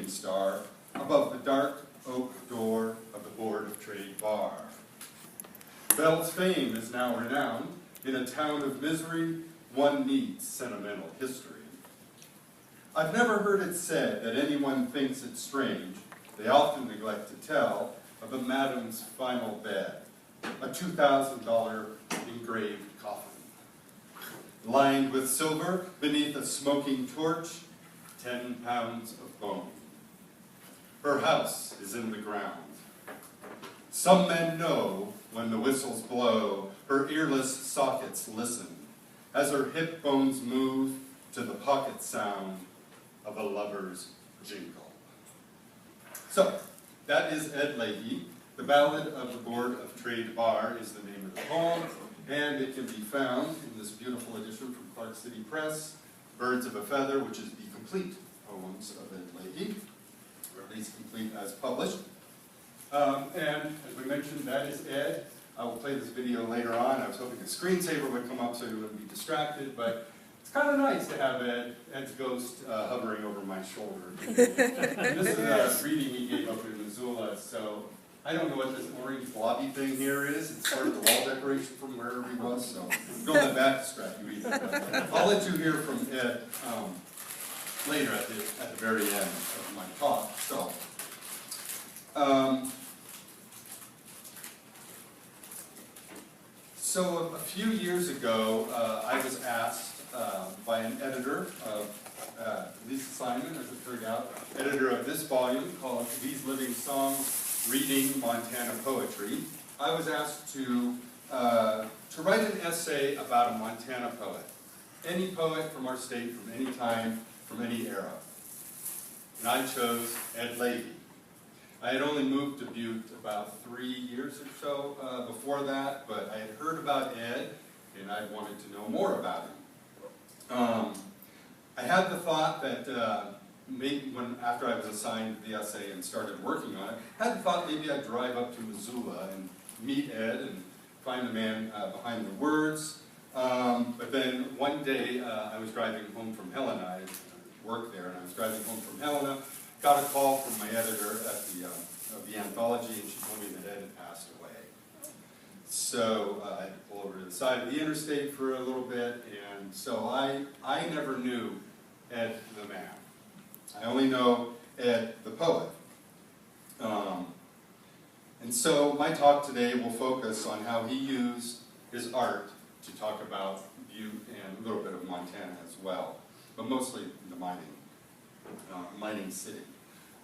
evening star above the dark oak door of the Board of Trade Bar. Bell's fame is now renowned. In a town of misery, one needs sentimental history. I've never heard it said that anyone thinks it strange. They often neglect to tell of the madam's final bed, a $2,000 engraved coffin. Lined with silver, beneath a smoking torch, 10 pounds of bone. Her house is in the ground. Some men know when the whistles blow, her earless sockets listen, as her hip bones move to the pocket sound of a lover's jingle. So, that is Ed Lahey. The Ballad of the Board of Trade Bar is the name of the poem, and it can be found in this beautiful edition from Clark City Press, Birds of a Feather, which is the complete poems of Ed Lahey, or at least complete as published. And as we mentioned, that is Ed. I will play this video later on. I was hoping a screensaver would come up so you wouldn't be distracted, but it's kind of nice to have Ed's ghost hovering over my shoulder. And this is a reading he gave up in Missoula, so I don't know what this orange blobby thing here is. It's part of the wall decoration from wherever he was, so don't let that distract you either. I'll let you hear from Ed later at the very end of my talk. So a few years ago, I was asked by an editor of Lisa Simon, as it turned out, editor of this volume called These Living Songs, Reading Montana Poetry. I was asked to write an essay about a Montana poet. Any poet from our state, from any time, from any era. And I chose Ed Lahey. I had only moved to Butte about 3 years or so before that, but I had heard about Ed, and I wanted to know more about him. I had the thought that maybe after I was assigned the essay and started working on it, I had the thought maybe I'd drive up to Missoula and meet Ed and find the man behind the words. But then one day I was driving home from Helena. I worked there, and I was driving home from Helena. Got a call from my editor of the anthology, and she told me that Ed had passed away. So I had to pull over to the side of the interstate for a little bit, and so I never knew Ed the man. I only know Ed the poet. And so my talk today will focus on how he used his art to talk about Butte and a little bit of Montana as well, but mostly the mining city.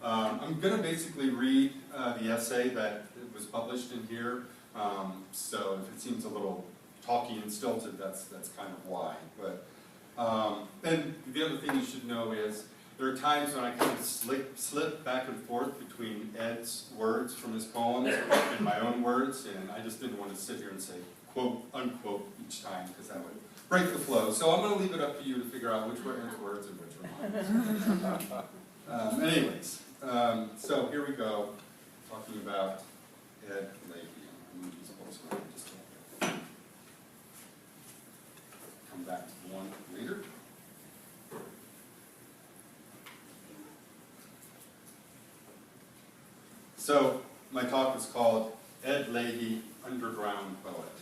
I'm going to basically read the essay that was published in here, so if it seems a little talky and stilted, that's kind of why. But and the other thing you should know is there are times when I kind of slip back and forth between Ed's words from his poems and my own words, and I just didn't want to sit here and say quote, unquote each time, because that would break the flow. So I'm going to leave it up to you to figure out which were Ed's words and which were mine. Anyways, so here we go, talking about Ed Lahey. I'm going to use a postcard just to come back to the one later. So my talk is called Ed Lahey, Underground Poet.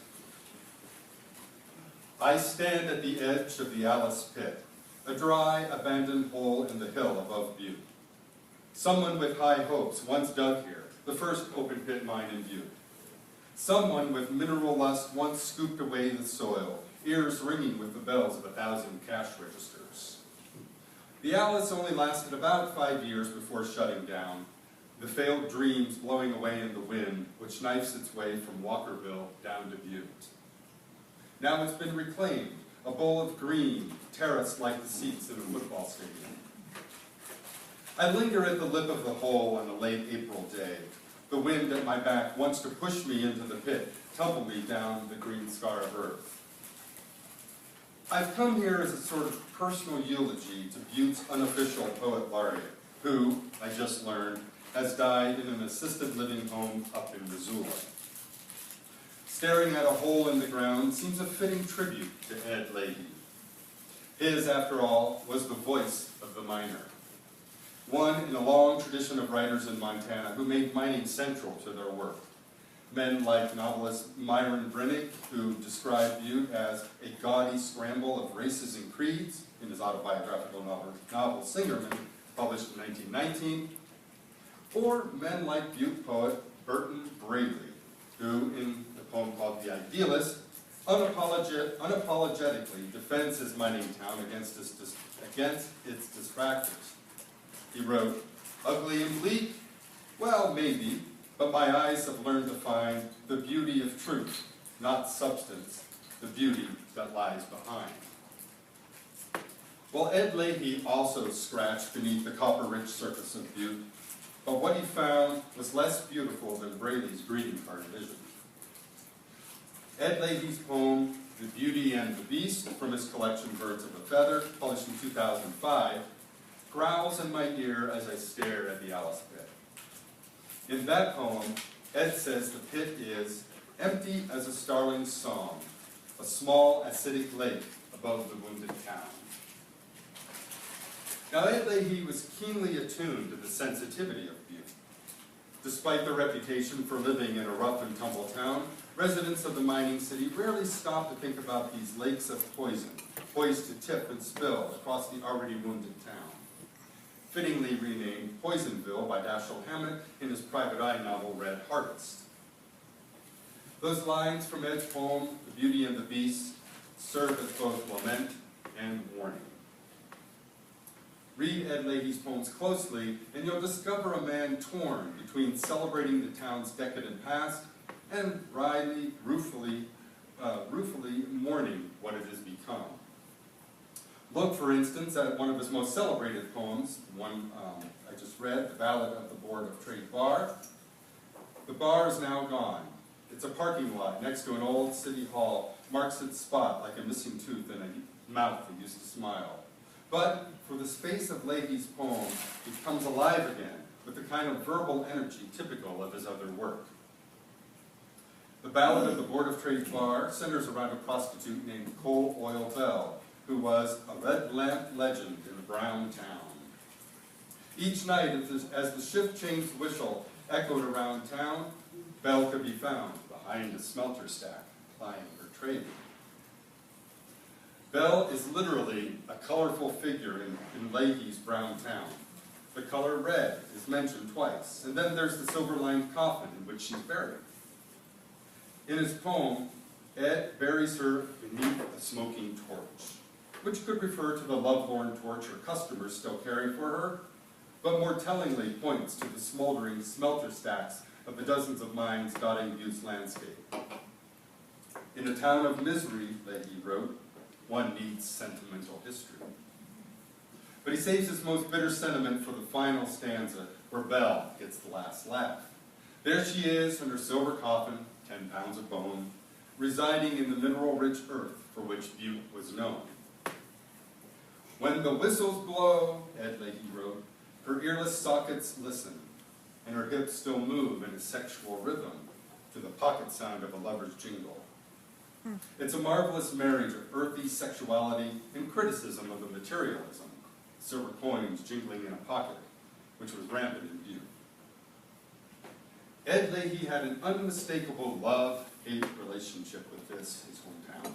I stand at the edge of the Alice Pit, a dry, abandoned hole in the hill above Butte. Someone with high hopes once dug here, the first open pit mine in Butte. Someone with mineral lust once scooped away the soil, ears ringing with the bells of 1,000 cash registers. The Alice only lasted about 5 years before shutting down, the failed dreams blowing away in the wind, which knifes its way from Walkerville down to Butte. Now it's been reclaimed, a bowl of green, terraced like the seats in a football stadium. I linger at the lip of the hole on a late April day. The wind at my back wants to push me into the pit, tumble me down the green scar of earth. I've come here as a sort of personal eulogy to Butte's unofficial poet laureate, who, I just learned, has died in an assisted living home up in Missoula. Staring at a hole in the ground seems a fitting tribute to Ed Lahey. His, after all, was the voice of the miner. one in a long tradition of writers in Montana who made mining central to their work. Men like novelist Myron Brennick, who described Butte as a gaudy scramble of races and creeds in his autobiographical novel Singerman, published in 1919, or men like Butte poet Burton Braley, who, in the poem called The Idealist, unapologetically defends his mining town against its distractors. He wrote, "Ugly and bleak? Well, maybe, but my eyes have learned to find the beauty of truth, not substance, the beauty that lies behind." Well, Ed Lahey also scratched beneath the copper-rich surface of Butte, but what he found was less beautiful than Braley's greeting card vision. Ed Lahey's poem, The Beauty and the Beast, from his collection Birds of a Feather, published in 2005, growls in my ear as I stare at the Alice pit. In that poem, Ed says the pit is empty as a starling's song, a small acidic lake above the wounded town. Now, Ed Lahey was keenly attuned to the sensitivity of Butte. Despite their reputation for living in a rough and tumble town, residents of the mining city rarely stop to think about these lakes of poison, poised to tip and spill across the already wounded town. Fittingly renamed Poisonville by Dashiell Hammett in his private eye novel Red Harvest. Those lines from Ed's poem, The Beauty and the Beast, serve as both lament and warning. Read Ed Lahey's poems closely, and you'll discover a man torn between celebrating the town's decadent past and ruefully mourning what it has become. Look, for instance, at one of his most celebrated poems, one I just read, The Ballad of the Board of Trade Bar. The bar is now gone. It's a parking lot next to an old city hall, marks its spot like a missing tooth in a mouth that used to smile. But for the space of Lahey's poem, it comes alive again with the kind of verbal energy typical of his other work. The Ballad of the Board of Trade Bar centers around a prostitute named Coal Oil Belle, who was a red lamp legend in a brown town. Each night, as the shift change whistle echoed around town, Belle could be found behind a smelter stack, plying her trade. Belle is literally a colorful figure in Lahey's brown town. The color red is mentioned twice, and then there's the silver-lined coffin in which she's buried. In his poem, Ed buries her beneath a smoking torch, which could refer to the lovelorn torch her customers still carry for her, but more tellingly points to the smoldering smelter stacks of the dozens of mines dotting Butte's landscape. In a town of misery, Lahey wrote, one needs sentimental history. But he saves his most bitter sentiment for the final stanza, where Belle gets the last laugh. There she is in her silver coffin, 10 pounds of bone, residing in the mineral-rich earth for which Butte was known. When the whistles blow, Ed Lahey wrote, her earless sockets listen, and her hips still move in a sexual rhythm to the pocket sound of a lover's jingle. It's a marvelous marriage of earthy sexuality and criticism of the materialism, silver coins jingling in a pocket, which was rampant in Butte. Ed Lahey had an unmistakable love-hate relationship with his hometown.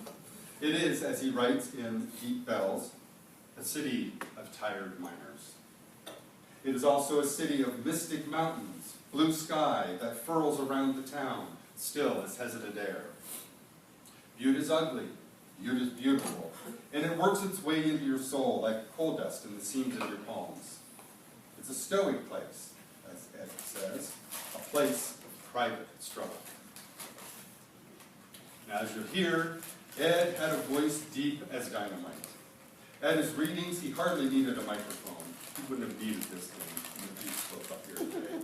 It is, as he writes in Deep Bells, a city of tired miners. It is also a city of mystic mountains, blue sky that furls around the town, still as hesitant air. Butte is ugly, Butte is beautiful, and it works its way into your soul like coal dust in the seams of your palms. It's a stoic place, as Ed says, a place of private struggle. Now, as you'll hear, Ed had a voice deep as dynamite. At his readings, he hardly needed a microphone. He wouldn't have needed this thing if he spoke up here today.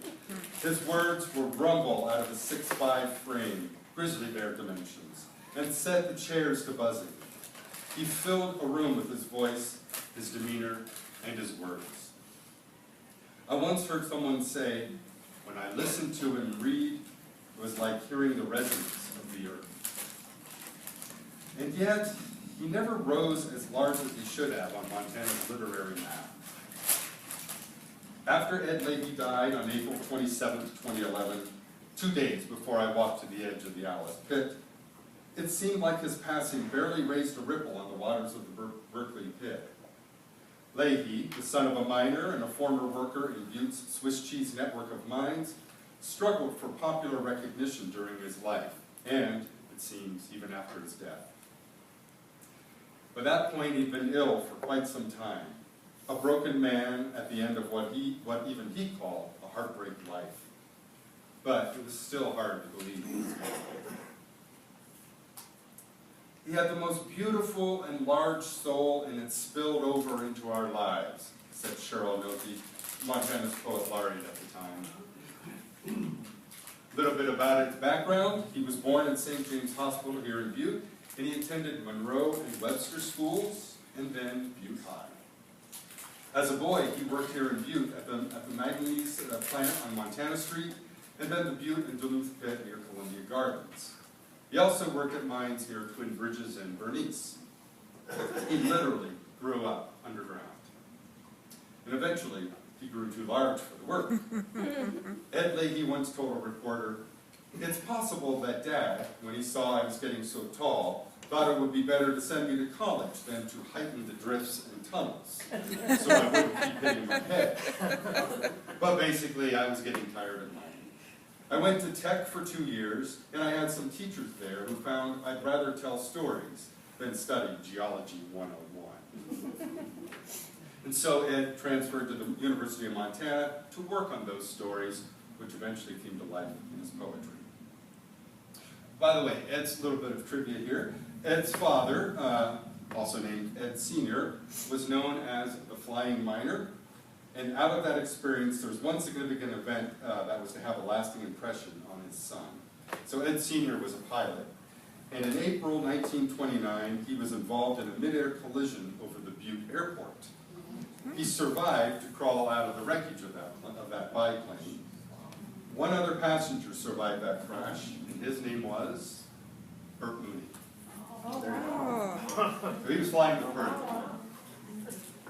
His words were rumble out of a 6'5" frame, grizzly bear dimensions, and set the chairs to buzzing. He filled a room with his voice, his demeanor, and his words. I once heard someone say, when I listened to him read, it was like hearing the resonance of the earth. And yet, he never rose as large as he should have on Montana's literary map. After Ed Lahey died on April 27, 2011, 2 days before I walked to the edge of the Alice pit, it seemed like his passing barely raised a ripple on the waters of the Berkeley pit. Lahey, the son of a miner and a former worker in Butte's Swiss cheese network of mines, struggled for popular recognition during his life, and, it seems, even after his death. By that point, he'd been ill for quite some time, a broken man at the end of what even he called a heartbreak life. But it was still hard to believe he was dead. He had the most beautiful and large soul, and it spilled over into our lives, said Cheryl Nolte, Montana's poet laureate at the time. A little bit about his background. He was born in St. James Hospital here in Butte, and he attended Monroe and Webster schools, and then Butte High. As a boy, he worked here in Butte at the manganese plant on Montana Street, and then the Butte and Duluth pit near Columbia Gardens. He also worked at mines near Twin Bridges and Bernice. He literally grew up underground. And eventually, he grew too large for the work. Ed Lahey once told a reporter, "It's possible that Dad, when he saw I was getting so tall, thought it would be better to send me to college than to heighten the drifts and tunnels, so I wouldn't keep hitting my head." But basically, I was getting tired of mining. I went to Tech for 2 years, and I had some teachers there who found I'd rather tell stories than study Geology 101. And so Ed transferred to the University of Montana to work on those stories, which eventually came to life in his poetry. By the way, Ed's little bit of trivia here. Ed's father, also named Ed Sr., was known as the Flying Miner. And out of that experience, there was one significant event that was to have a lasting impression on his son. So Ed Sr. was a pilot. And in April 1929, he was involved in a mid-air collision over the Butte airport. He survived to crawl out of the wreckage of that biplane. One other passenger survived that crash, and his name was Bert Mooney. There you go. So he was flying the bird.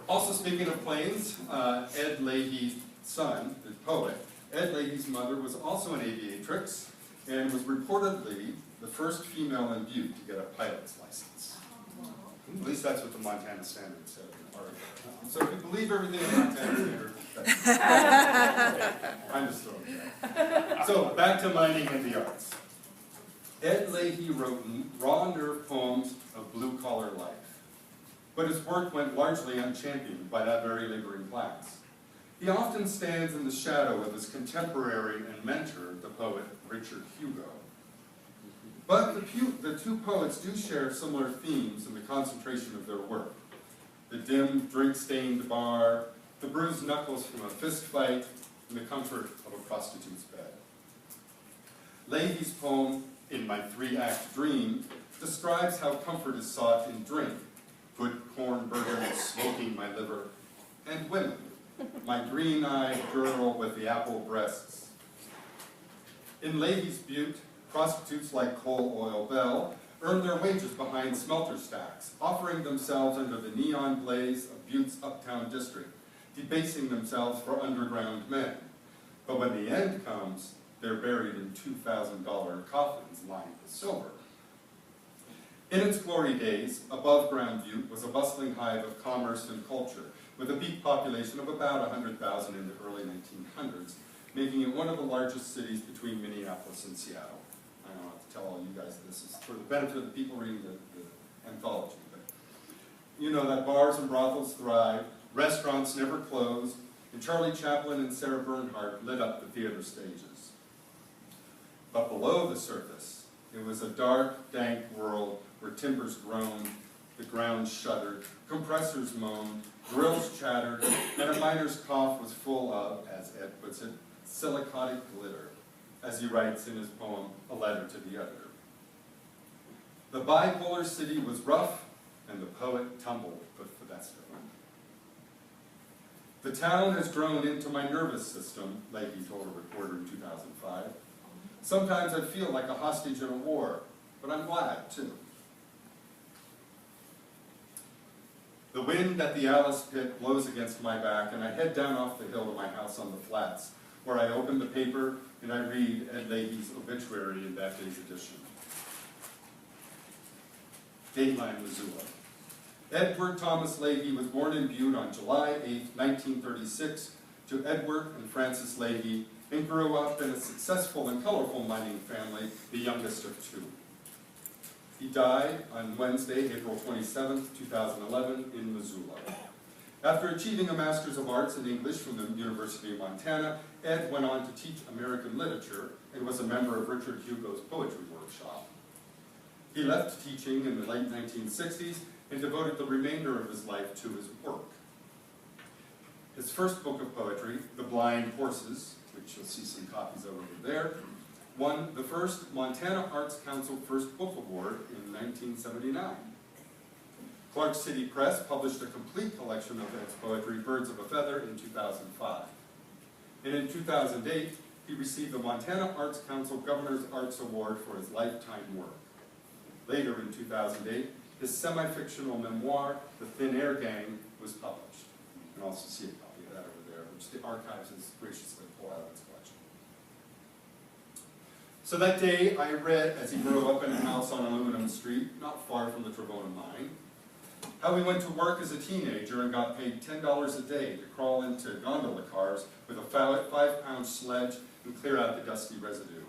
Also, speaking of planes, Ed Lahey's son, the poet, Ed Lahey's mother was also an aviatrix and was reportedly the first female in Butte to get a pilot's license. At least that's what the Montana Standard said in the article. So if you believe everything in the Montana Standard, I'm just throwing it out. So back to mining and the arts. Ed Lahey wrote raw nerve poems of blue-collar life. But his work went largely unchampioned by that very laboring class. He often stands in the shadow of his contemporary and mentor, the poet Richard Hugo. But the two poets do share similar themes in the concentration of their work. The dim, drink-stained bar, the bruised knuckles from a fist fight, and the comfort of a prostitute's bed. Lahey's poem, In My Three-Act Dream, describes how comfort is sought in drink, good corn burgers smoking my liver, and women, my green-eyed girl with the apple breasts. In Lahey's Butte, prostitutes like Coal Oil Belle earn their wages behind smelter stacks, offering themselves under the neon blaze of Butte's uptown district, debasing themselves for underground men. But when the end comes, they're buried in $2,000 coffins lined with silver. In its glory days, above-ground Butte was a bustling hive of commerce and culture, with a peak population of about 100,000 in the early 1900s, making it one of the largest cities between Minneapolis and Seattle. I don't have to tell all you guys this is for the benefit of the people reading the anthology. But you know that bars and brothels thrived, restaurants never closed, and Charlie Chaplin and Sarah Bernhardt lit up the theater stages. But below the surface, it was a dark, dank world where timbers groaned, the ground shuddered, compressors moaned, drills chattered, and a miner's cough was full of, as Ed puts it, silicotic glitter, as he writes in his poem, A Letter to the Editor. The bipolar city was rough, and the poet tumbled with the best of them. The town has grown into my nervous system, Lahey told a reporter in 2005. Sometimes I feel like a hostage in a war, but I'm glad, too. The wind at the Alice pit blows against my back, and I head down off the hill to my house on the flats, where I open the paper and I read Ed Lahey's obituary in that day's edition. Dateline, Missoula. Edward Thomas Lahey was born in Butte on July 8, 1936, to Edward and Frances Lahey, and grew up in a successful and colorful mining family, the youngest of two. He died on Wednesday, April 27, 2011, in Missoula. After achieving a Master's of Arts in English from the University of Montana, Ed went on to teach American literature and was a member of Richard Hugo's poetry workshop. He left teaching in the late 1960s and devoted the remainder of his life to his work. His first book of poetry, The Blind Horses, which you'll see some copies of over there, won the first Montana Arts Council First Book Award in 1979. Clark City Press published a complete collection of Ed's poetry, Birds of a Feather, in 2005. And in 2008, he received the Montana Arts Council Governor's Arts Award for his lifetime work. Later in 2008, his semi-fictional memoir, The Thin Air Gang, was published. You can also see a copy of that over there, which the archives has graciously pulled out of its collection. So that day, I read, as he grew up in a house on Aluminum Street, not far from the Travona mine, how he went to work as a teenager and got paid $10 a day to crawl into gondola cars with a 5-pound sledge and clear out the dusty residue.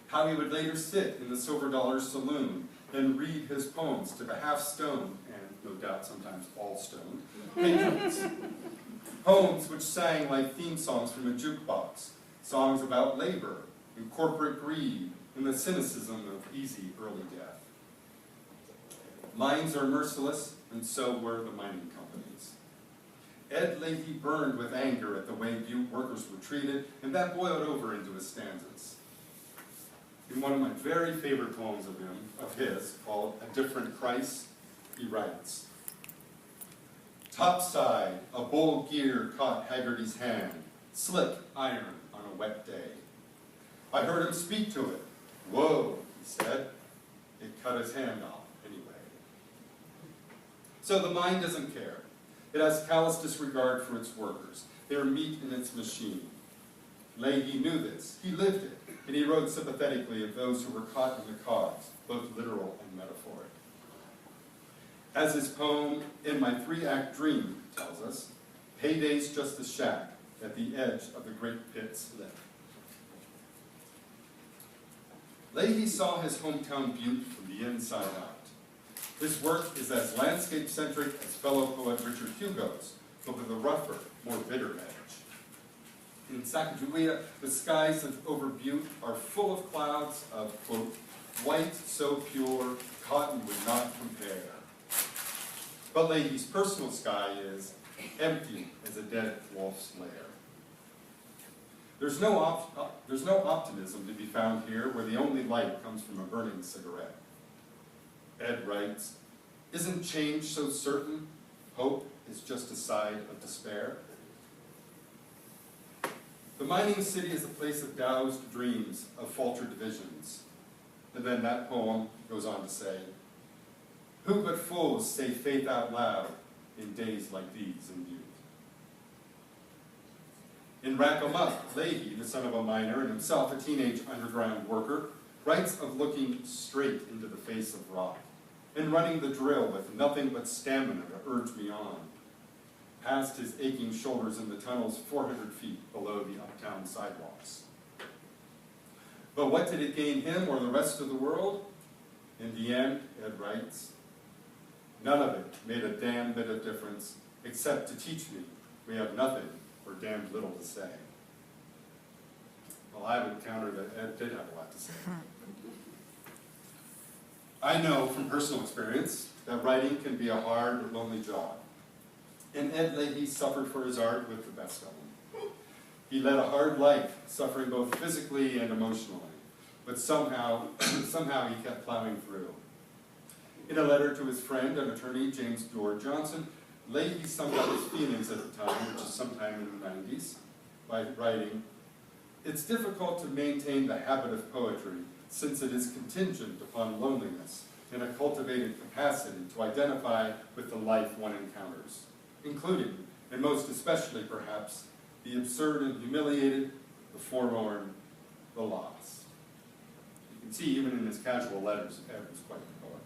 How he would later sit in the Silver Dollar Saloon and read his poems to the half-stoned, and no doubt sometimes all-stoned, patrons. Poems which sang like theme songs from a jukebox, songs about labor and corporate greed and the cynicism of easy early death. Mines are merciless, and so were the mining companies. Ed Lahey burned with anger at the way Butte workers were treated, and that boiled over into his stanzas. In one of my very favorite poems of his, called A Different Christ, he writes, "Topside, a bull gear caught Haggerty's hand, slick iron on a wet day. I heard him speak to it. Whoa, he said. It cut his hand off anyway." So the mine doesn't care. It has callous disregard for its workers. They are meat in its machine. Lahey knew this. He lived it, and he wrote sympathetically of those who were caught in the cause, both literal and metaphoric. As his poem, In My 3-Act Dream, tells us, payday's just a shack at the edge of the great pit's lip. Lahey saw his hometown Butte from the inside out. His work is as landscape-centric as fellow poet Richard Hugo's, but with a rougher, more bitter edge. In Sacagawea, the skies over Butte are full of clouds of, quote, white so pure, cotton would not compare. But Lahey's personal sky is empty as a dead wolf's lair. There's no optimism to be found here where the only light comes from a burning cigarette. Ed writes, "Isn't change so certain? Hope is just a side of despair." The mining city is a place of doused dreams, of faltered visions. And then that poem goes on to say, "Who but fools say faith out loud in days like these in Butte?" In Rackamuck, Lahey, the son of a miner and himself a teenage underground worker, writes of looking straight into the face of rock and running the drill with nothing but stamina to urge me on, past his aching shoulders in the tunnels 400 feet below the uptown sidewalks. But what did it gain him or the rest of the world? In the end, Ed writes, "None of it made a damn bit of difference except to teach me we have nothing or damned little to say." Well, I would counter that Ed did have a lot to say. I know from personal experience that writing can be a hard, lonely job. And Ed Lahey suffered for his art with the best of them. He led a hard life, suffering both physically and emotionally. But somehow he kept plowing through. In a letter to his friend and attorney, James Dorr Johnson, Lahey summed up his feelings at the time, which is sometime in the 90s, by writing, "It's difficult to maintain the habit of poetry since it is contingent upon loneliness in a cultivated capacity to identify with the life one encounters, including, and most especially perhaps, the absurd and humiliated, the forlorn, the lost. You can see even in his casual letters, Ed was quite the poet.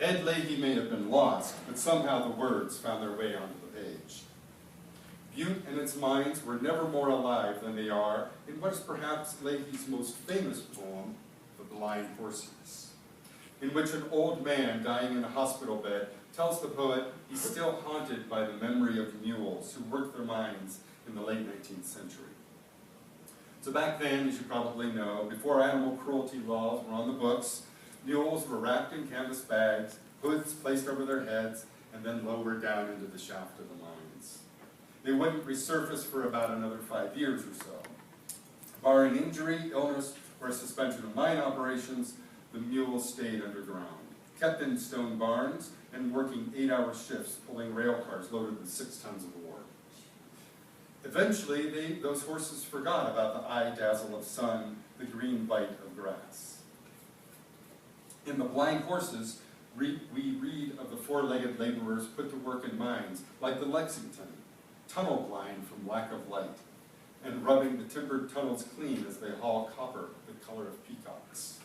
Ed Lahey may have been lost, but somehow the words found their way onto the page. Butte and its mines were never more alive than they are in what is perhaps Lahey's most famous poem, The Blind Horses, in which an old man dying in a hospital bed tells the poet he's still haunted by the memory of mules who worked their mines in the late 19th century. So back then, as you probably know, before animal cruelty laws were on the books, mules were wrapped in canvas bags, hoods placed over their heads, and then lowered down into the shaft of the mines. They wouldn't resurface for about another 5 years or so. Barring injury, illness, or a suspension of mine operations, the mules stayed underground, kept in stone barns, and working 8-hour shifts pulling rail cars loaded with 6 tons of ore. Eventually, those horses forgot about the eye dazzle of sun, the green bite of grass. In The Blind Horses, we read of the four-legged laborers put to work in mines like the Lexington, tunnel blind from lack of light, and rubbing the timbered tunnels clean as they haul copper the color of peacocks.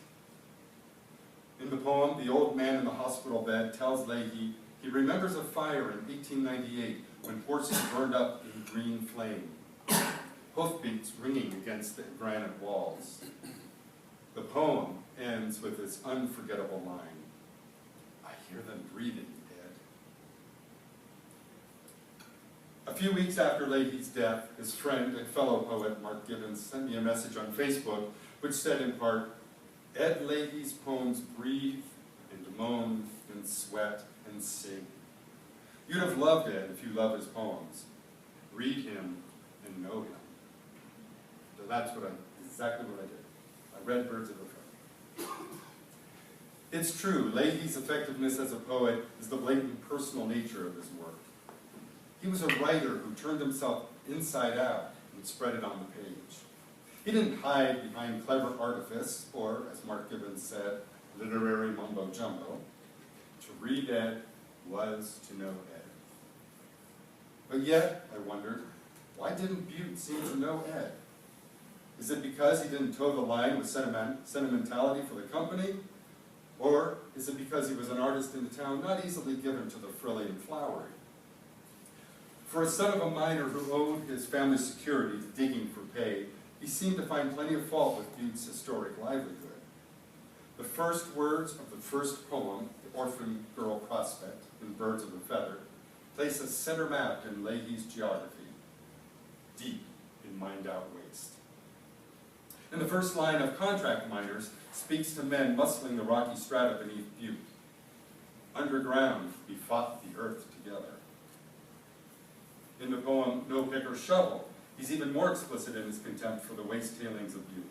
In the poem, the old man in the hospital bed tells Lahey he remembers a fire in 1898 when horses burned up in green flame, hoofbeats ringing against the granite walls. The poem ends with this unforgettable line, "I hear them breathing, Ed." A few weeks after Lahey's death, his friend and fellow poet Mark Gibbons sent me a message on Facebook which said in part, "Ed Lahey's poems breathe and moan and sweat and sing. You'd have loved Ed if you love his poems. Read him and know him." So that's exactly what I did. I read Birds of a Feather. It's true, Lahey's effectiveness as a poet is the blatant personal nature of his work. He was a writer who turned himself inside out and spread it on the page. He didn't hide behind clever artifice, or, as Mark Gibbons said, literary mumbo-jumbo. To read Ed was to know Ed. But yet, I wondered, why didn't Butte seem to know Ed? Is it because he didn't toe the line with sentimentality for the company? Or is it because he was an artist in the town not easily given to the frilly and flowery? For a son of a miner who owed his family's security to digging for pay, he seemed to find plenty of fault with Butte's historic livelihood. The first words of the first poem, The Orphan Girl Prospect, in Birds of a Feather, place a center mapped in Lahey's geography, deep in mined-out waste. And the first line of Contract Miners speaks to men muscling the rocky strata beneath Butte. Underground, we fought the earth together. In the poem No Pick or Shovel, he's even more explicit in his contempt for the waste tailings of Butte.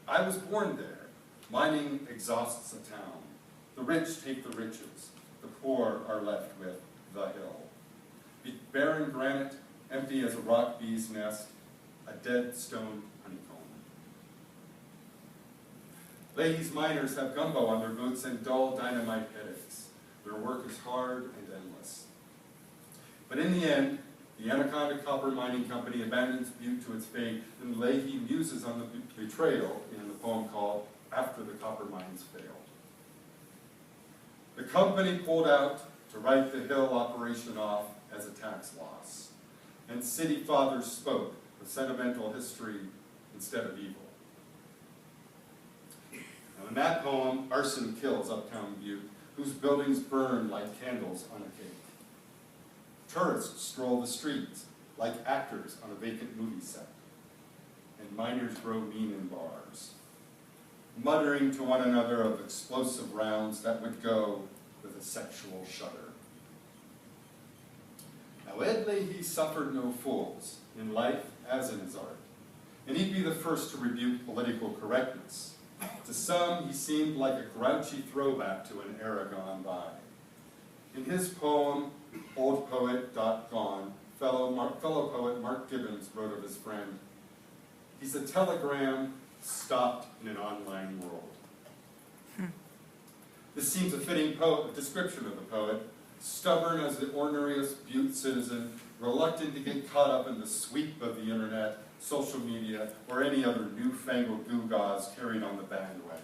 I was born there. Mining exhausts a town. The rich take the riches. The poor are left with the hill. Barren granite, empty as a rock bee's nest, a dead stone honeycomb. Lahey's miners have gumbo on their boots and dull dynamite headaches. Their work is hard and endless. But in the end, the Anaconda Copper Mining Company abandons Butte to its fate, and Lahey muses on the betrayal in the poem called After the Copper Mines Failed. The company pulled out to write the Hill operation off as a tax loss, and city fathers spoke of sentimental history instead of evil. Now in that poem, arson kills uptown Butte, whose buildings burn like candles on a cake. Tourists stroll the streets like actors on a vacant movie set, and miners grow mean in bars, muttering to one another of explosive rounds that would go with a sexual shudder. Now Ed Lahey suffered no fools, in life as in his art, and he'd be the first to rebuke political correctness. To some, he seemed like a grouchy throwback to an era gone by. In his poem, Old Poet Gone, fellow poet Mark Gibbons wrote of his friend, "He's a telegram stopped in an online world. This seems a fitting description of the poet, stubborn as the ordinariest Butte citizen, reluctant to get caught up in the sweep of the internet, social media, or any other newfangled gewgaws carried on the bandwagon.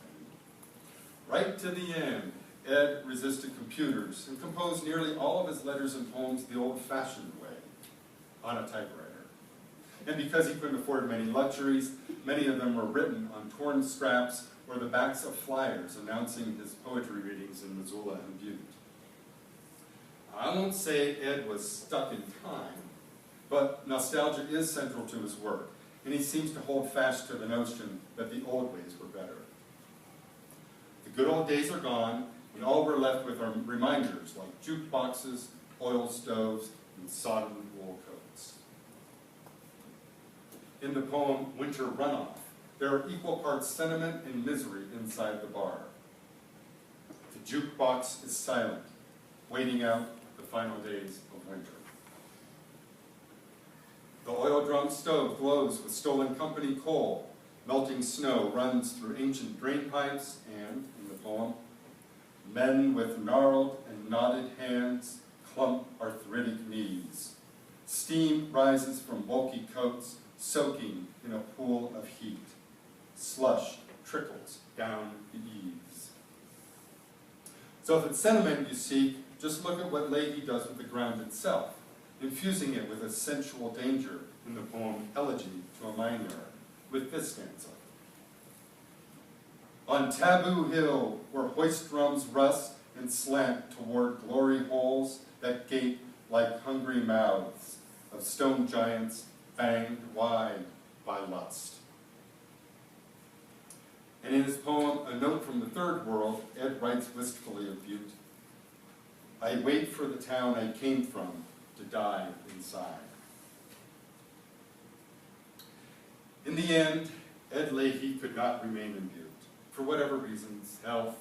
Right to the end, Ed resisted computers and composed nearly all of his letters and poems the old-fashioned way, on a typewriter. And because he couldn't afford many luxuries, many of them were written on torn scraps or the backs of flyers announcing his poetry readings in Missoula and Butte. I won't say Ed was stuck in time, but nostalgia is central to his work, and he seems to hold fast to the notion that the old ways were better. The good old days are gone, and all we're left with are reminders like jukeboxes, oil stoves, and sodden wool coats. In the poem Winter Runoff, there are equal parts sentiment and misery inside the bar. The jukebox is silent, waiting out the final days of winter. The oil-drum stove glows with stolen company coal. Melting snow runs through ancient drain pipes, and, in the poem, men with gnarled and knotted hands clump arthritic knees. Steam rises from bulky coats, soaking in a pool of heat. Slush trickles down the eaves. So if it's sentiment you seek, just look at what Lahey does with the ground itself, infusing it with a sensual danger in the poem Elegy to a Miner, with this stanza. On Taboo Hill, where hoist drums rust and slant toward glory holes that gape like hungry mouths of stone giants fanged wide by lust. And in his poem, A Note from the Third World, Ed writes wistfully of Butte. I wait for the town I came from to die inside. In the end, Ed Lahey could not remain in Butte, for whatever reasons, health,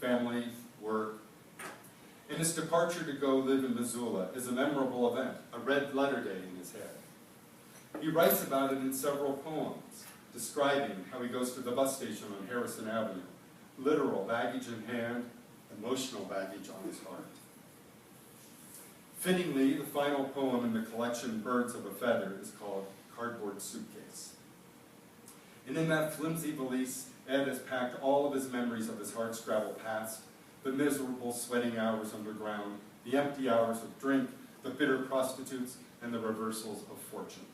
family, work. And his departure to go live in Missoula is a memorable event, a red letter day in his head. He writes about it in several poems, describing how he goes to the bus station on Harrison Avenue, literal baggage in hand, emotional baggage on his heart. Fittingly, the final poem in the collection, Birds of a Feather, is called Cardboard Suitcase. And in that flimsy valise, Ed has packed all of his memories of his hardscrabble past, the miserable sweating hours underground, the empty hours of drink, the bitter prostitutes, and the reversals of fortune.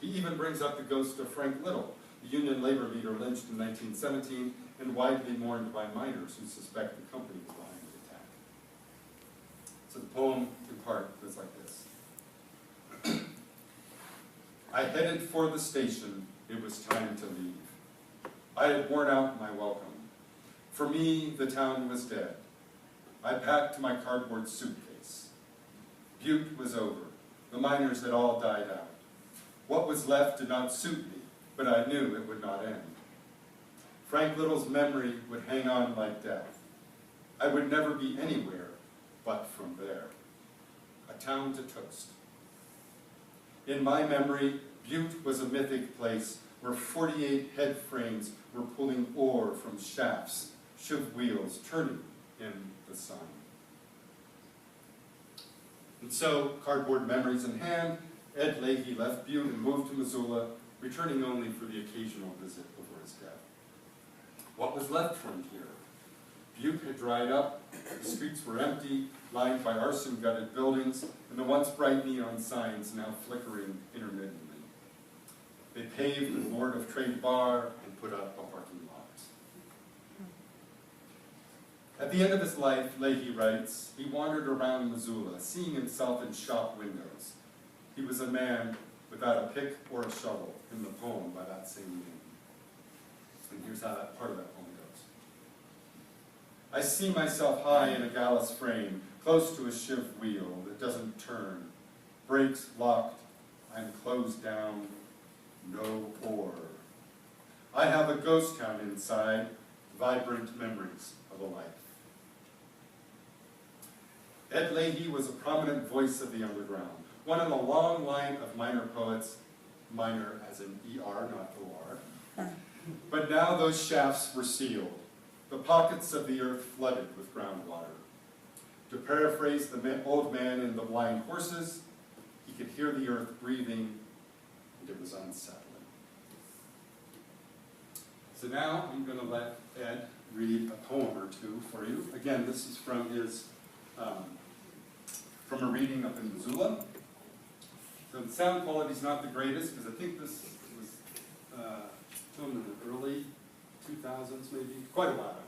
He even brings up the ghost of Frank Little, the Union labor leader lynched in 1917 and widely mourned by miners who suspect the company was behind the attack. So the poem, in part, goes like this. I headed for the station, it was time to leave. I had worn out my welcome. For me, the town was dead. I packed my cardboard suitcase. Butte was over. The miners had all died out. What was left did not suit me, but I knew it would not end. Frank Little's memory would hang on like death. I would never be anywhere but from there. A town to toast. In my memory, Butte was a mythic place where 48 head frames were pulling ore from shafts, shiv wheels turning in the sun. And so, cardboard memories in hand, Ed Lahey left Butte and moved to Missoula, returning only for the occasional visit before his death. What was left from here? Butte had dried up, the streets were empty, lined by arson-gutted buildings, and the once bright neon signs now flickering intermittently. They paved the Board of Trade bar and put up a parking lot. At the end of his life, Lahey writes, he wandered around Missoula, seeing himself in shop windows. He was a man without a pick or a shovel, in the poem by that same name. And here's how that part of that poem goes. I see myself high in a gallus frame, close to a shiv wheel that doesn't turn. Brakes locked, I'm closed down, no ore. I have a ghost town inside, vibrant memories of a life. Ed Lahey was a prominent voice of the underground, one in a long line of minor poets, minor as in E-R, not O-R. But now those shafts were sealed. The the pockets of the earth flooded with groundwater. To paraphrase the old man in The Blind Horses, he could hear the earth breathing, and it was unsettling. So now I'm going to let Ed read a poem or two for you. Again, this is from his, from a reading up in Missoula. So the sound quality is not the greatest, because I think this was filmed in the early 2000s, maybe, quite a while ago.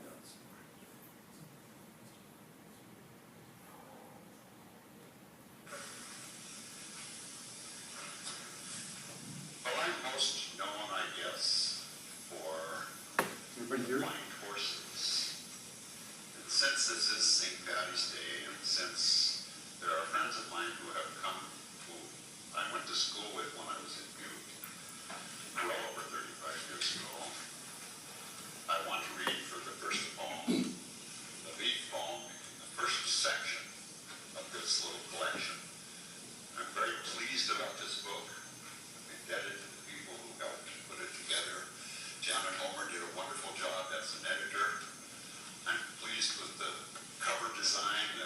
Well, I'm most known, I guess, for blind horses. And since this is St. Patty's Day, and since there are friends of mine who have come, who I went to school with when I was in Butte, well over 35 years ago, I want to read for the first poem, the lead poem, the first section of this little collection. I'm very pleased about this book. I'm indebted to the people who helped put it together. Janet Homer did a wonderful job as an editor. I'm pleased with the cover design,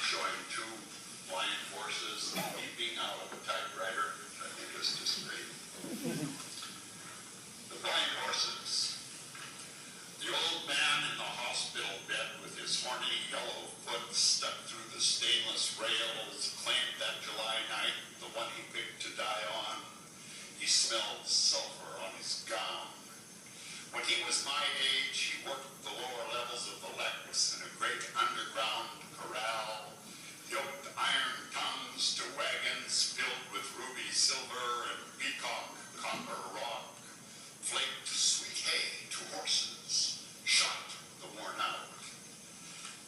showing two blind horses leaping out of a typewriter. I think it's just great. The blind horses. The old man in the hospital bed with his horny yellow foot stuck through the stainless rails claimed that July night, the one he picked to die on, he smelled sulfur on his gown. When he was my age, he worked the lower levels of the Lex in a great underground corral, yoked iron tongues to wagons filled with ruby silver and peacock copper rock, flaked sweet hay to horses, shot the worn out.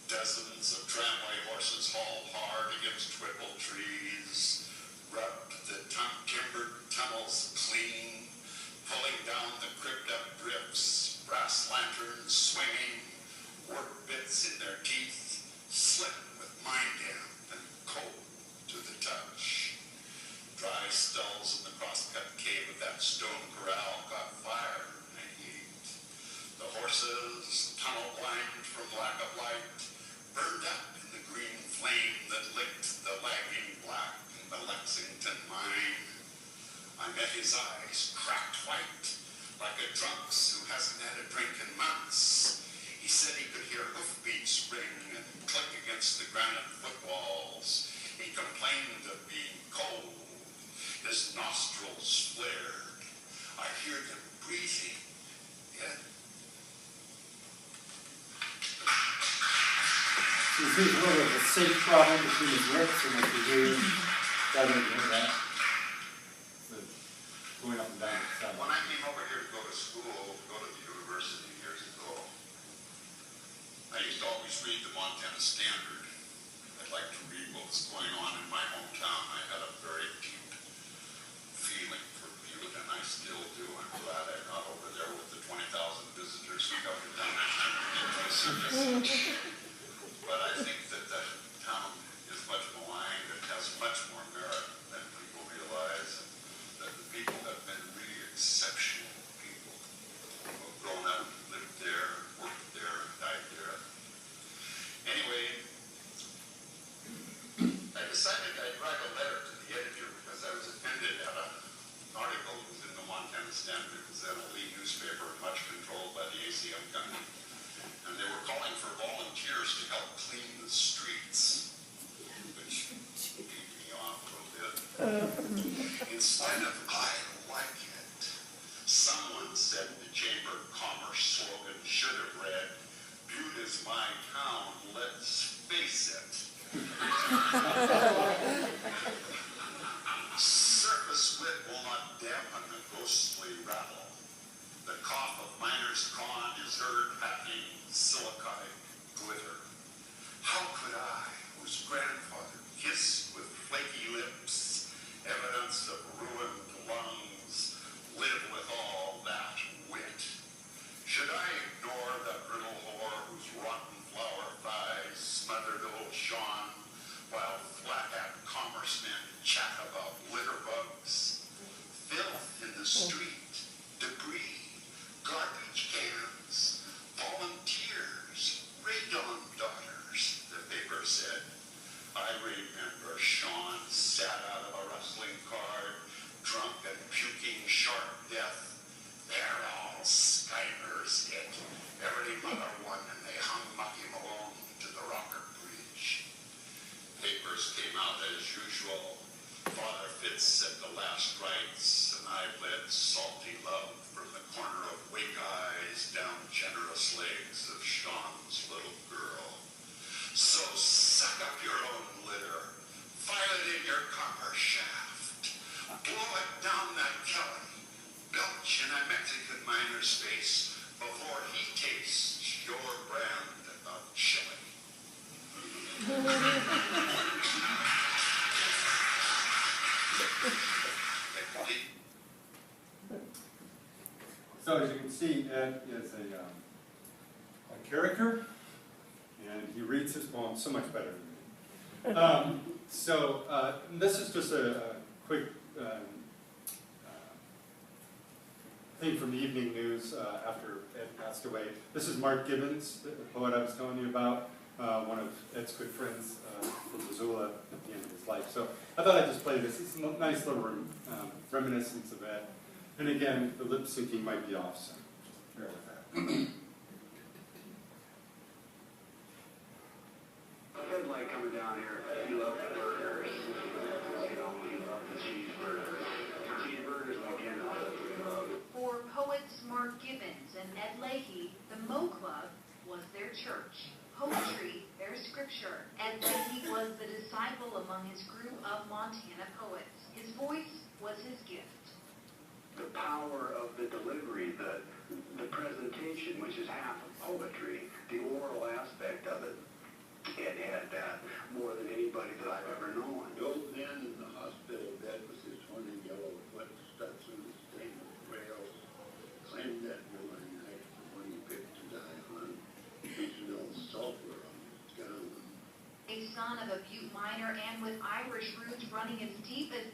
Dozens of tramway horses hauled hard against whipple trees, rubbed the timbered tunnels clean, pulling down the cribbed up drifts, brass lanterns swinging, work bits in their teeth, slick with mine damp and cold to the touch. Dry stalls in the crosscut cave of that stone corral got fire and heat. The horses, tunnel blind from lack of light, burned up in the green flame that licked the lagging black in the Lexington mine. I met his eyes, cracked white, like a drunk's who hasn't had a drink in months. He said he could hear hoofbeats ring and click against the granite footwalls. He complained of being cold. His nostrils flared. I hear them breathing. Yet. So you see a little bit of a sync problem between his lips and what you hear. That makes you hear that. Going up and down. When I came over here to go to school, go to the university years ago, I used to always read the Montana Standard. I'd like to read what was going on in my hometown. I had a very deep feeling for Butte, and I still do. I'm glad I got over there with the 20,000 visitors who got it done. But I think that the town is much maligned. It has much more merit than people realize. That the people have been really exceptional people who have grown up, lived there, worked there, died there. Anyway, I decided I'd write a letter to the editor because I was offended at an article that was in the Montana Standard. It was an elite newspaper, much controlled by the ACM company. And they were calling for volunteers to help clean the streets, which beat me off a little bit. Instead of "I like it," someone said the Chamber of Commerce slogan should have read, "Butte is my town, let's face it." Surface wit will not dampen the ghostly rattle. The cough of miner's con is heard packing silicate glitter. How could I, whose grandfather kissed with flaky lips, evidence of ruined lungs, live with all that wit? Should I ignore the brittle whore whose rotten flower thighs smothered old Sean, while flat-hat commerce men chat about litter bugs? Filth in the street, debris, garbage cans, volunteers. said the last rites, and I led salty love from the corner of wig eyes down generous legs of Sean's little girl. So suck up your own litter, file it in your copper shaft, blow it down that Kelly, belch in a Mexican miner's face before he tastes your brand of chili. So as you can see, Ed is a character, and he reads his poems so much better than me. This is just a quick thing from the evening news after Ed passed away. This is Mark Gibbons, the poet I was telling you about, one of Ed's good friends from Missoula at the end of his life. So I thought I'd just play this. It's a nice little reminiscence of Ed. And again, the lip syncing might be off, so just bear with that. Ed Lahey coming down here, he loved the burgers. You know, he loved the cheeseburgers. Cheeseburgers like him, he loved. For poets Mark Gibbons and Ed Lahey, the Mo Club was their church. Poetry, their scripture. Ed Lahey was the disciple among his group of Montana poets. His voice was his gift. The power of the delivery, the presentation, which is half of poetry, the oral aspect of it. Ed had that more than anybody that I've ever known. The old man in the hospital bed with his horny yellow foot stuck through the stainless rails claimed that July night when he picked to die on. There's no sulfur on his gown. A son of a Butte miner and with Irish roots running as deep as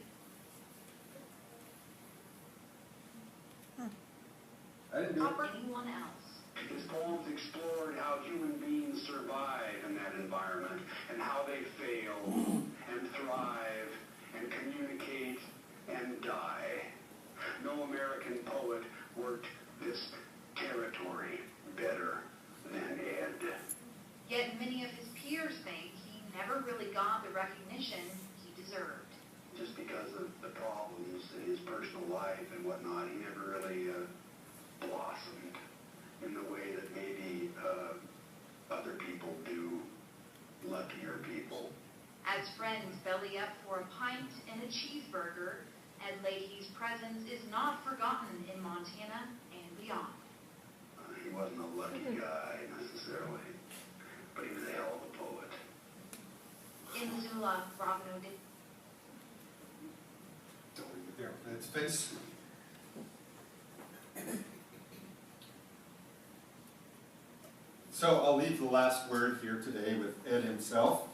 anyone else. His poems explored how human beings survive in that environment and how they fail and thrive and communicate and die. No American poet worked this territory better than Ed. Yet many of his peers think he never really got the recognition he deserved. Just because of the problems in his personal life and whatnot, he never really blossomed in the way that maybe other people do, luckier people. As friends belly up for a pint and a cheeseburger, Ed Lahey's presence is not forgotten in Montana and beyond. He wasn't a lucky guy necessarily, but he was a hell of a poet. In Missoula, Robin O'Day. Don't leave it there. Ed's face. So I'll leave the last word here today with Ed himself.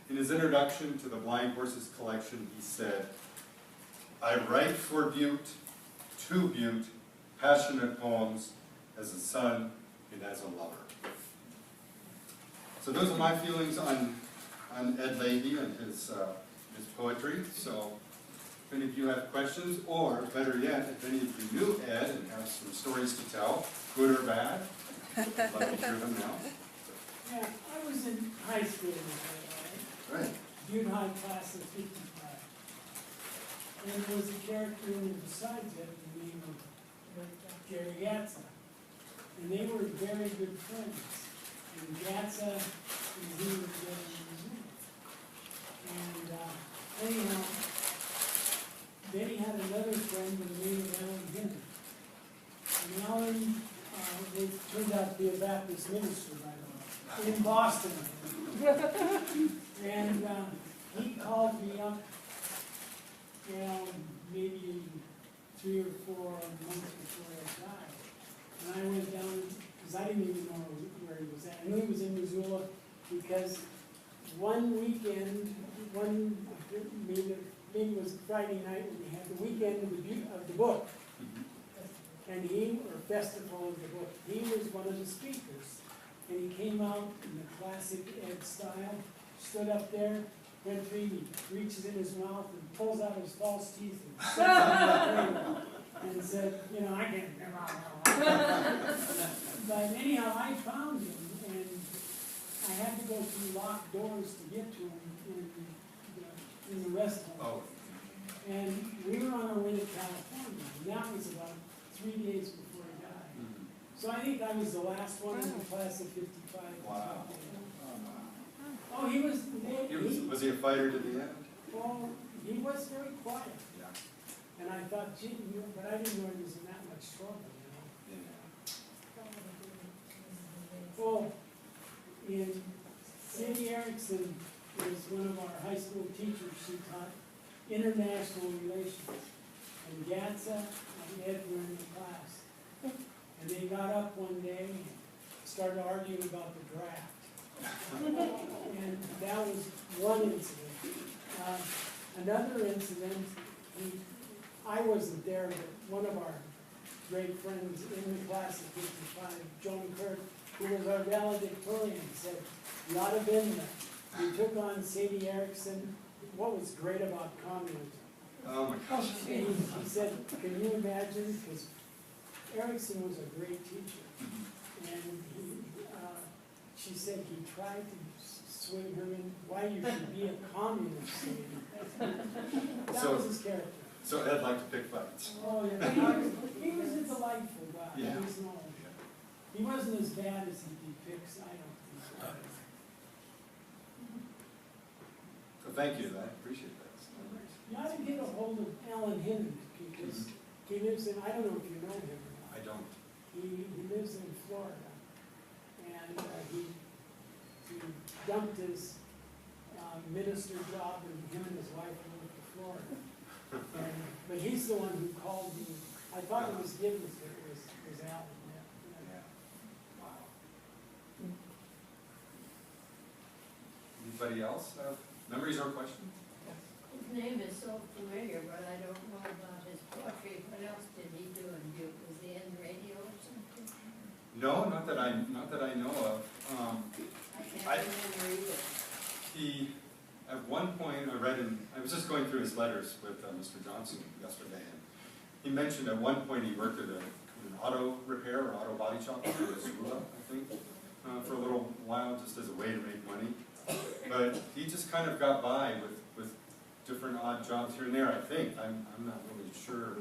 In his introduction to the Blind Horses collection, he said, "I write for Butte, to Butte, passionate poems as a son and as a lover." So those are my feelings on Ed Lahey and his poetry. So if any of you have questions, or better yet, if any of you knew Ed and have some stories to tell, good or bad, I'd love to hear them now. Yeah, I was in high school with that, Right. Butte High class of 55. And there was a character in besides it, the name of Jerry Gatza. And they were very good friends. And Gatza, and he was getting Missoula. And anyhow, then he had another friend by the name of Alan Henry. And Alan, they turned out to be a Baptist minister, by the way, in Boston. And he called me up, maybe 3 or 4 months before I died. And I went down, because I didn't even know where he was at. I knew he was in Missoula because one weekend, maybe it was Friday night, when we had the weekend of the book. And or festival of the book, he was one of the speakers. And he came out in the classic Ed style, stood up there, went through, he reaches in his mouth and pulls out his false teeth and sets on the table and said, I can't remember. But anyhow, I found him, and I had to go through locked doors to get to him in the rest home. Oh. And we were on our way to California, and that was about 3 days before he died. Mhm. So I think I was the last one in the class of 55. Wow. Oh, he was, Was he a fighter to the end? well, he was very quiet. Yeah. And I thought, gee, but I didn't know he was in that much trouble, you know. Yeah. Well, in Sandy Erickson was one of our high school teachers. She taught international relations. And Gatsa and Ed were in the class. And they got up one day and started arguing about the draft. And that was one incident. Another incident, I wasn't there, but one of our great friends in the class of 55, Joan Kirk, who was our valedictorian, said, "You ought to have been there. We took on Sadie Erickson. What was great about communism?" Oh my gosh. And he said, "Can you imagine?" Because Erickson was a great teacher. And she said he tried to swing her in, why you should be a communist. That So- was his character. So Ed liked to pick fights. Oh, yeah, he was a delightful guy. Yeah. He wasn't as bad as he depicts, I don't think so. So thank you, I appreciate that. You ought to get a hold of Alan Hinton, because he lives in, I don't know if you know him or not. I don't. He lives in Florida, and he dumped his minister job, and him and his wife moved to Florida. But he's the one who called me. I thought it was Gibbons, but it was Alan. Yeah. Wow. Anybody else have memories or questions? His name is so familiar, but I don't know about his poetry. What else did he do in Butte? Was he in radio or something? No, not that I know of. I can't remember either. He, at one point, I was just going through his letters with Mr. Johnson yesterday, and he mentioned at one point he worked at an auto repair or auto body shop in Missoula, I think, for a little while, just as a way to make money. But he just kind of got by with different odd jobs here and there, I think. I'm not really sure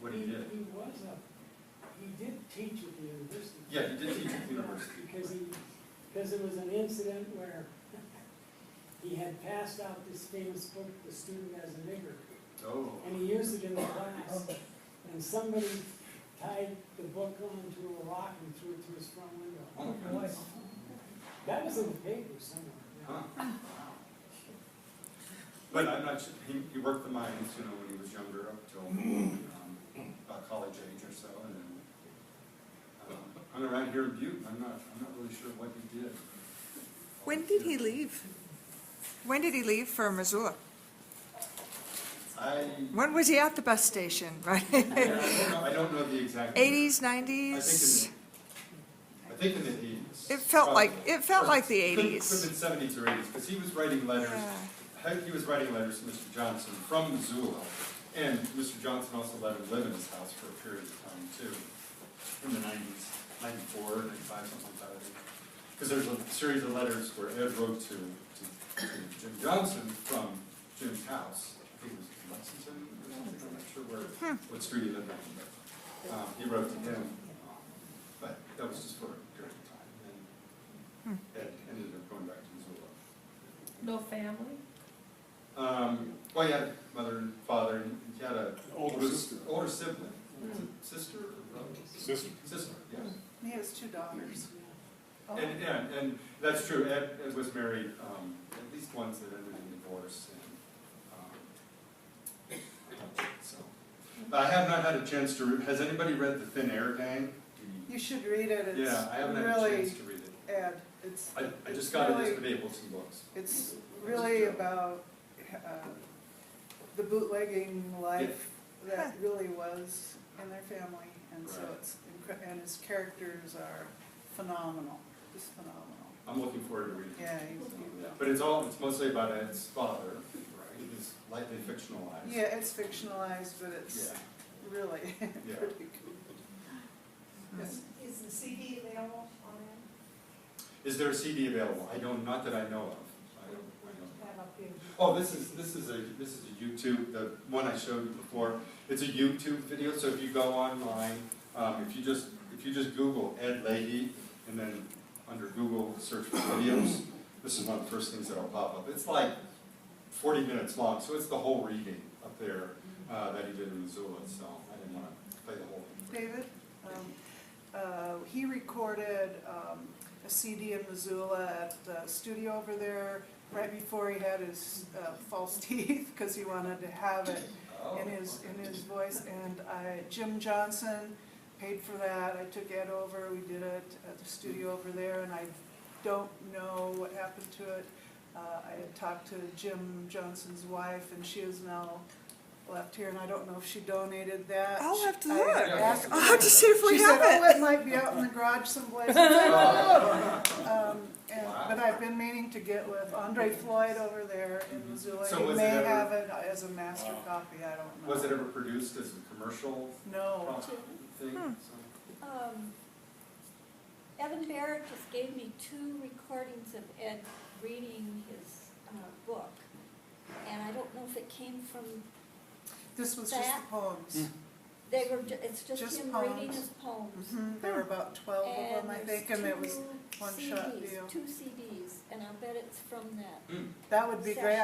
what he did. He did teach at the university. Yeah, he did teach at the university. Because there was an incident where he had passed out this famous book, The Student as a Nigger, Oh. and he used it in the class. And somebody tied the book onto a rock and threw it through his front window. Oh my goodness. That was in the paper somewhere. Huh. But I'm not sure, he worked the mines, when he was younger, up till about college age or so, and then hung around here in Butte. I'm not really sure what he did. When did he leave? When did he leave for Missoula? When was he at the bus station, right? I don't know the exact. 80s, 90s? I think in the 80s. It felt like the Could have 80s. been 70s or 80s, because he was writing letters. Yeah. He was writing letters to Mr. Johnson from Missoula, and Mr. Johnson also let him live in his house for a period of time too, in the 90s, 94, 95, something like that, I think. Because there's a series of letters where Ed wrote to Jim Johnson from Jim's house. I think it was in Lexington or something, I'm not sure what street he lived on, but he wrote to him. But that was just for a period of time, and Ed ended up going back to Missoula. No family? Well, he had a mother and father, and he had an older sibling. Was it sister or brother? Sister. Sister, yes. He has 2 daughters. Oh. And that's true. Ed was married at least once that ended in divorce. And, so. But I have not had a chance to read. Has anybody read The Thin Air Gang? You should read it. It's Yeah, I haven't had a really, chance to read it. Ed, I just got it as Ableton Books. it's really about the bootlegging life that really was in their family, and so Right. it's and his characters are phenomenal, just phenomenal. I'm looking forward to reading it. Yeah, But it's mostly about Ed's father, right? He's lightly fictionalized. yeah, it's fictionalized, but it's Yeah. really Yeah. pretty cool. Yes. Is the CD available on that? Is there a CD available? Not that I know of. I don't. Have a Oh, this is a YouTube, the one I showed you before. It's a YouTube video, so if you go online, if you just Google Ed Lahey, and then under Google search for videos, this is one of the first things that'll pop up. It's like 40 minutes long, so it's the whole reading up there that he did in Missoula, so I didn't want to play the whole thing. David, he recorded a CD in Missoula at the studio over there right before he had his false teeth, because he wanted to have it in his voice. And Jim Johnson paid for that. I took Ed over. We did it at the studio over there, and I don't know what happened to it. I had talked to Jim Johnson's wife, and she is now left here, and I don't know if she donated that. I'll have to I look. asked I'll have to see if we she have said, "Oh, it. it might be out in the garage someplace." But I've been meaning to get with Andre Floyd over there in Missoula. So He was may it ever- have it as a master copy. I don't know. Was it ever produced as a commercial No. thing? So- Evan Barrett just gave me 2 recordings of Ed reading his book, and I don't know if it came from, This was just the That- poems. they were, it's just Just him reading poems. his poems. There were about 12 of them, I And think, there's and it was 2 one-shot CDs, deal. 2 CDs, and I'll bet it's from that. That would be great.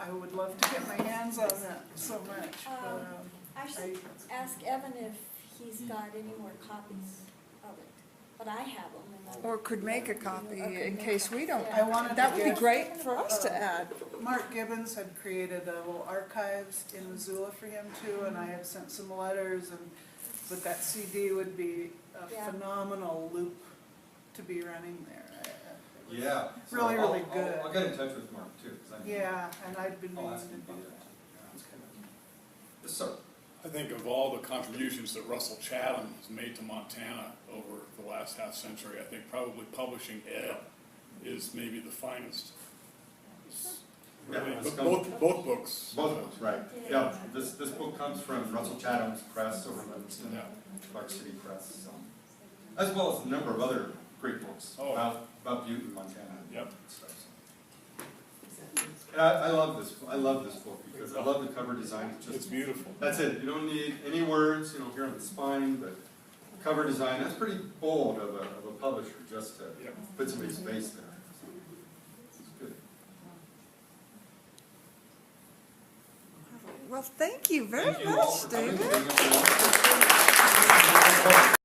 I would love to get my hands on that so much. But, I should ask Evan if he's got any more copies of it, but I have them. And Or could make a copy Or could in make case a we copy, don't. yeah. I wanted That to would be get, great for us to add. Mark Gibbons had created a little archives in Missoula for him too, and I had sent some letters, but that CD would be a Yeah. phenomenal loop to be running there. Yeah. So Really, really I'll- good. I'll get in touch with Mark too, 'cause I- Yeah, and I'd been I'll meaning ask to him do about that. that. Yeah, it's kind of- Yes, sir. I think of all the contributions that Russell Chatham has made to Montana over the last half century, I think probably publishing Ed is maybe the finest. It's Yeah, really- it's but come- both books. Both books, right. Yeah, this book comes from Russell Chatham's press over in Livingston, Yeah. Clark City Press, so. As well as a number of other great books Oh. about Butte and Montana. Yep. And stuff, so. And I love this book because I love the cover design. It's It's just, beautiful. that's it. You don't need any words, here on the spine, but cover design, that's pretty bold of a publisher just to Yep. put somebody's face there. So, it's good. Well, thank you very Thank you all much, for coming. David. Giving us a-